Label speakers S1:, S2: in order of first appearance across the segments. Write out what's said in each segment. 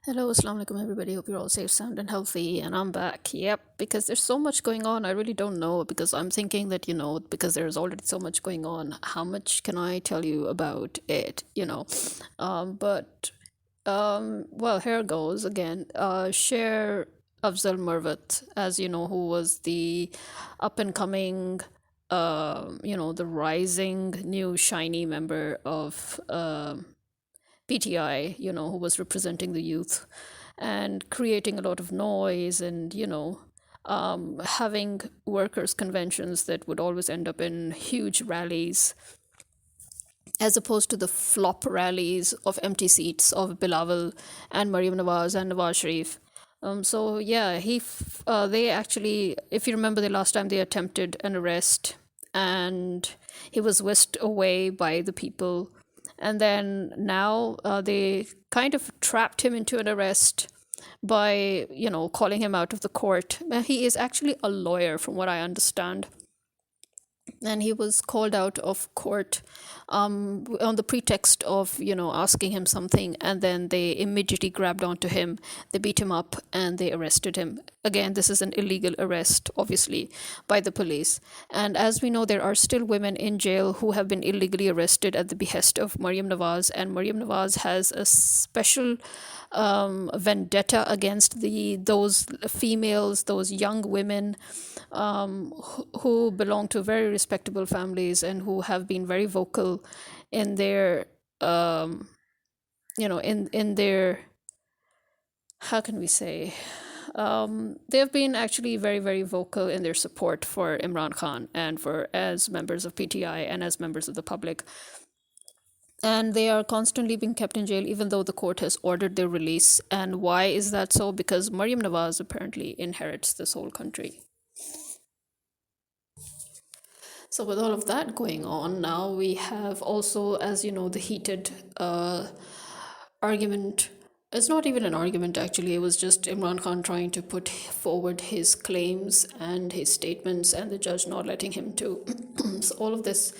S1: Hello, assalamu alaikum everybody. Hope you're all safe, sound, and healthy. And I'm back. Yep, because there's so much going on. I really don't know because I'm thinking that, because there's already so much going on, how much can I tell you about it? But here goes again. Share Afzal Marvat, as you know, who was the up and coming, the rising new shiny member of PTI, who was representing the youth and creating a lot of noise and, having workers' conventions that would always end up in huge rallies as opposed to the flop rallies of empty seats of Bilawal and Mariam Nawaz and Nawaz Sharif. So yeah, they actually, if you remember the last time they attempted an arrest and he was whisked away by the people. And then now they kind of trapped him into an arrest by, calling him out of the court. He is actually a lawyer, from what I understand, and he was called out of court on the pretext of asking him something, and then they immediately grabbed onto him, they beat him up, and they arrested him. Again, this is an illegal arrest, obviously, by the police. And as we know, there are still women in jail who have been illegally arrested at the behest of Mariam Nawaz, and Mariam Nawaz has a special vendetta against those females, those young women who belong to very respectable families and who have been very vocal in their in their, how can we say, they have been actually very, very vocal in their support for Imran Khan and for as members of PTI and as members of the public. And they are constantly being kept in jail even though the court has ordered their release. And why is that so? Because Mariam Nawaz apparently inherits this whole country. So, with all of that going on, now we have also, as you know, the heated argument. It's not even an argument, actually. It was just Imran Khan trying to put forward his claims and his statements, and the judge not letting him to. So, all of this,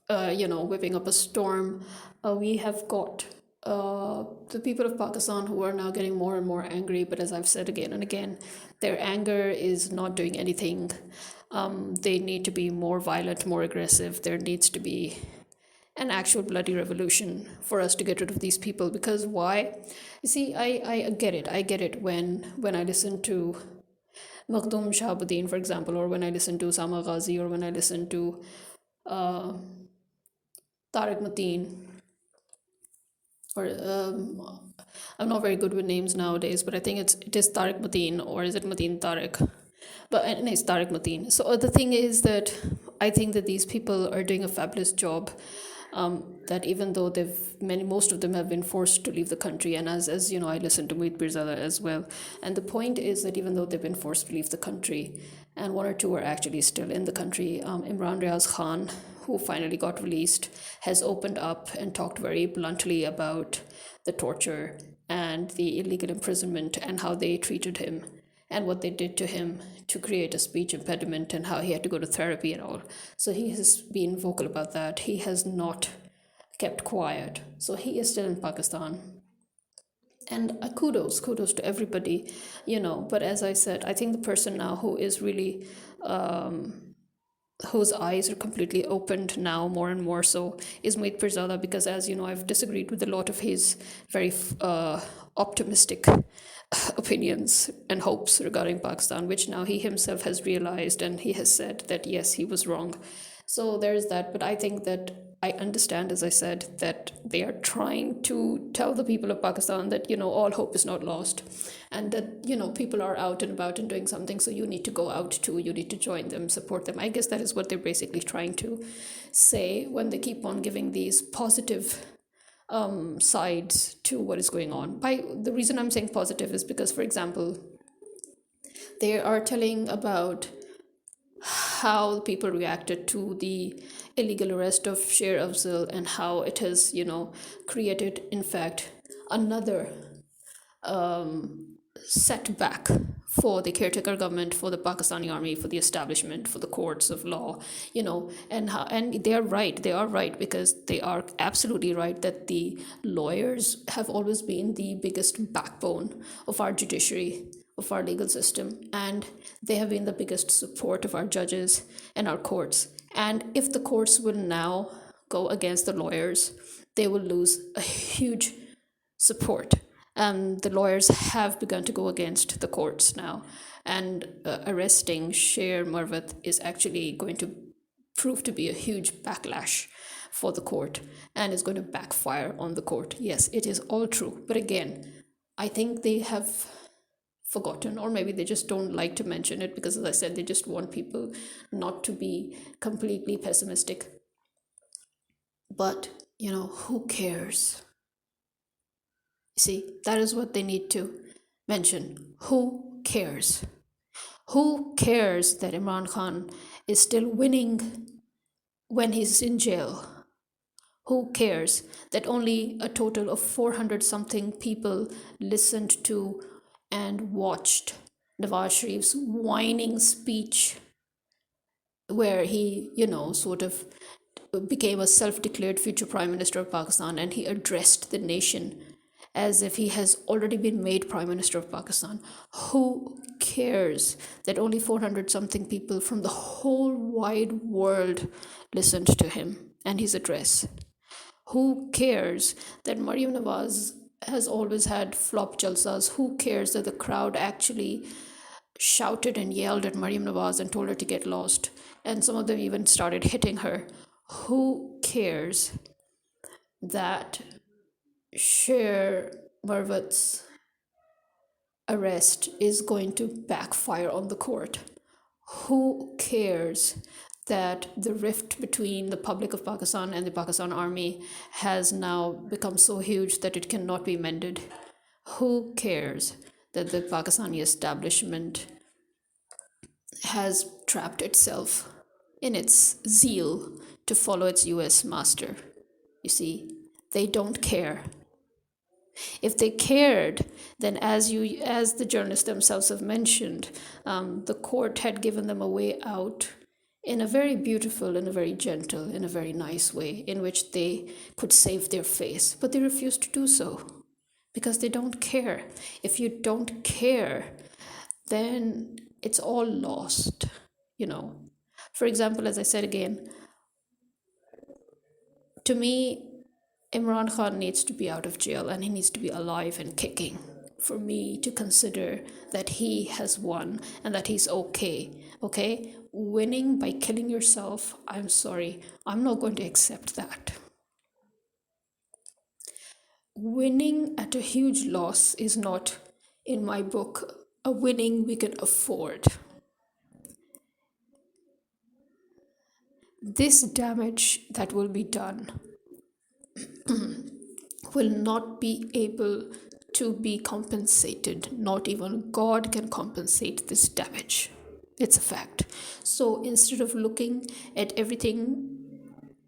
S1: whipping up a storm. We have got the people of Pakistan who are now getting more and more angry, but as I've said again and again, their anger is not doing anything. They need to be more violent, more aggressive. There needs to be an actual bloody revolution for us to get rid of these people. Because why? You see, I get it. I get it when I listen to Makhdoom Shahabuddin, for example, or when I listen to Sama Ghazi, or when I listen to uh, Tariq Mateen, or I'm not very good with names nowadays, but I think it is Tariq Mateen, or is it Mateen Tariq? But it's Tariq Mateen. So the thing is that I think that these people are doing a fabulous job. That even though most of them have been forced to leave the country, and as you know, I listen to Muhit Pirzada as well. And the point is that even though they've been forced to leave the country, and one or two are actually still in the country, Imran Riaz Khan, who finally got released, has opened up and talked very bluntly about the torture and the illegal imprisonment and how they treated him and what they did to him to create a speech impediment and how he had to go to therapy and all. So he has been vocal about that. He has not kept quiet. So he is still in Pakistan. And kudos to everybody, But as I said, I think the person now who is really, whose eyes are completely opened now more and more so, is Muhit Pirzada, because as you know, I've disagreed with a lot of his very optimistic opinions and hopes regarding Pakistan, which now he himself has realized, and he has said that yes, he was wrong. So there's that. But I think that I understand, as I said, that they are trying to tell the people of Pakistan that, all hope is not lost, and that, people are out and about and doing something. So you need to go out too. You need to join them, support them. I guess that is what they're basically trying to say when they keep on giving these positive sides to what is going on. By the reason I'm saying positive is because, for example, they are telling about how people reacted to the illegal arrest of Sher Afzal and how it has, created, in fact, another setback for the caretaker government, for the Pakistani army, for the establishment, for the courts of law, and they are right. They are right, because they are absolutely right that the lawyers have always been the biggest backbone of our judiciary, of our legal system, and they have been the biggest support of our judges and our courts. And if the courts will now go against the lawyers, they will lose a huge support. The lawyers have begun to go against the courts now, and arresting Sher Marvat is actually going to prove to be a huge backlash for the court, and is going to backfire on the court. Yes, it is all true, but again, I think they have forgotten, or maybe they just don't like to mention it, because as I said, they just want people not to be completely pessimistic. But who cares? See, that is what they need to mention. Who cares? Who cares that Imran Khan is still winning when he's in jail? Who cares that only a total of 400 something people listened to and watched Nawaz Sharif's whining speech, where he, sort of became a self declared future Prime Minister of Pakistan, and he addressed the nation as if he has already been made Prime Minister of Pakistan? Who cares that only 400 something people from the whole wide world listened to him and his address? Who cares that Maryam Nawaz has always had flop jalsas? Who cares that the crowd actually shouted and yelled at Maryam Nawaz and told her to get lost? And some of them even started hitting her. Who cares that Sher Marvat's arrest is going to backfire on the court? Who cares that the rift between the public of Pakistan and the Pakistan army has now become so huge that it cannot be mended? Who cares that the Pakistani establishment has trapped itself in its zeal to follow its US master? You see, they don't care. If they cared, then as the journalists themselves have mentioned, the court had given them a way out in a very beautiful, in a very gentle, in a very nice way, in which they could save their face. But they refused to do so because they don't care. If you don't care, then it's all lost, For example, as I said again, to me, Imran Khan needs to be out of jail, and he needs to be alive and kicking for me to consider that he has won and that he's okay. Okay? Winning by killing yourself, I'm sorry, I'm not going to accept that. Winning at a huge loss is not, in my book, a winning we can afford. This damage that will be done will not be able to be compensated. Not even God can compensate this damage. It's a fact. So instead of looking at everything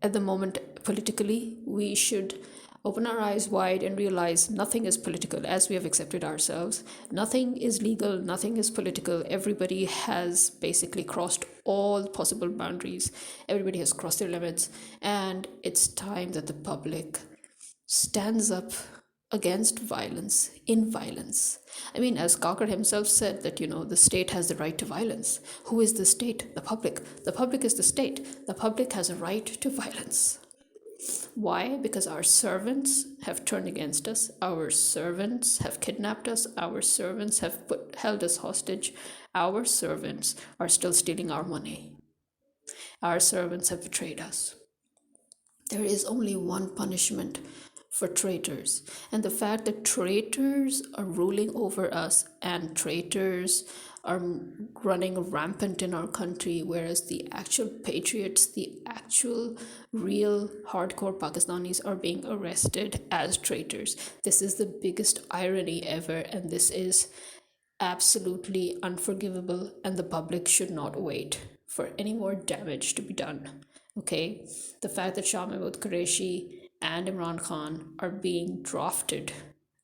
S1: at the moment politically, we should open our eyes wide and realize nothing is political, as we have accepted ourselves. Nothing is legal, nothing is political. Everybody has basically crossed all possible boundaries. Everybody has crossed their limits, and it's time that the public stands up against violence in violence. I mean, as Gawker himself said, that the state has the right to violence. Who is the state? The public. The public is the state. The public has a right to violence. Why? Because our servants have turned against us. Our servants have kidnapped us. Our servants have held us hostage. Our servants are still stealing our money. Our servants have betrayed us. There is only one punishment for traitors, and the fact that traitors are ruling over us and traitors are running rampant in our country, whereas the actual patriots, the actual real hardcore Pakistanis, are being arrested as traitors. This is the biggest irony ever, and this is absolutely unforgivable, and the public should not wait for any more damage to be done. Okay, the fact that Shah Mahmood Qureshi and Imran Khan are being drafted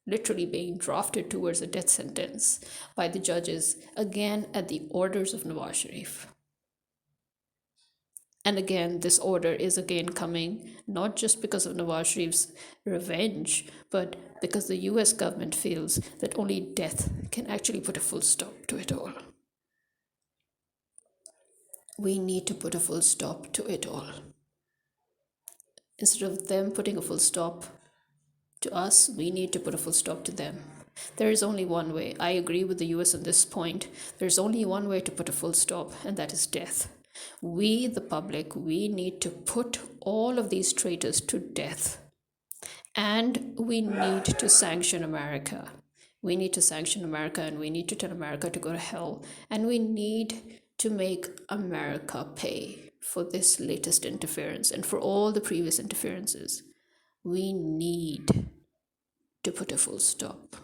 S1: literally being drafted towards a death sentence by the judges, again at the orders of Nawaz Sharif. And again, this order is again coming not just because of Nawaz Sharif's revenge, but because the US government feels that only death can actually put a full stop to it all. We need to put a full stop to it all. Instead of them putting a full stop to us, we need to put a full stop to them. There is only one way. I agree with the US on this point. There's only one way to put a full stop, and that is death. We, the public, we need to put all of these traitors to death. And we need to sanction America. We need to sanction America, and we need to tell America to go to hell. And we need to make America pay for this latest interference and for all the previous interferences. We need to put a full stop.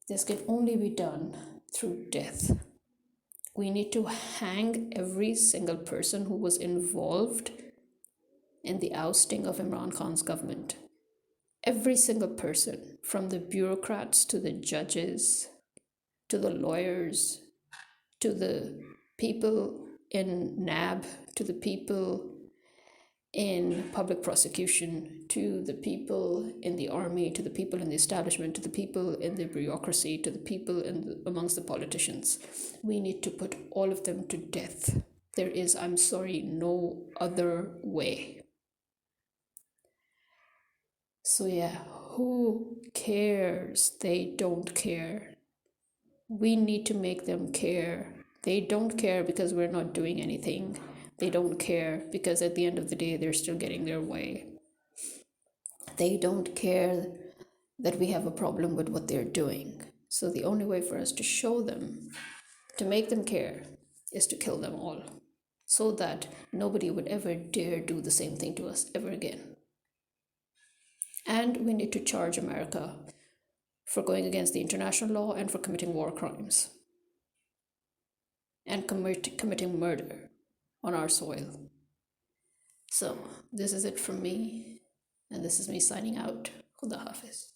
S1: This can only be done through death. We need to hang every single person who was involved in the ousting of Imran Khan's government. Every single person, from the bureaucrats to the judges, to the lawyers, to the people in NAB, to the people in public prosecution, to the people in the army, to the people in the establishment, to the people in the bureaucracy, to the people amongst the politicians. We need to put all of them to death. There is, I'm sorry, no other way. So yeah, who cares? They don't care. We need to make them care. They don't care because we're not doing anything. They don't care because at the end of the day, they're still getting their way. They don't care that we have a problem with what they're doing. So the only way for us to show them, to make them care, is to kill them all, so that nobody would ever dare do the same thing to us ever again. And we need to charge America for going against the international law and for committing war crimes and committing murder on our soil. So this is it from me, and this is me signing out. Khuda Hafiz.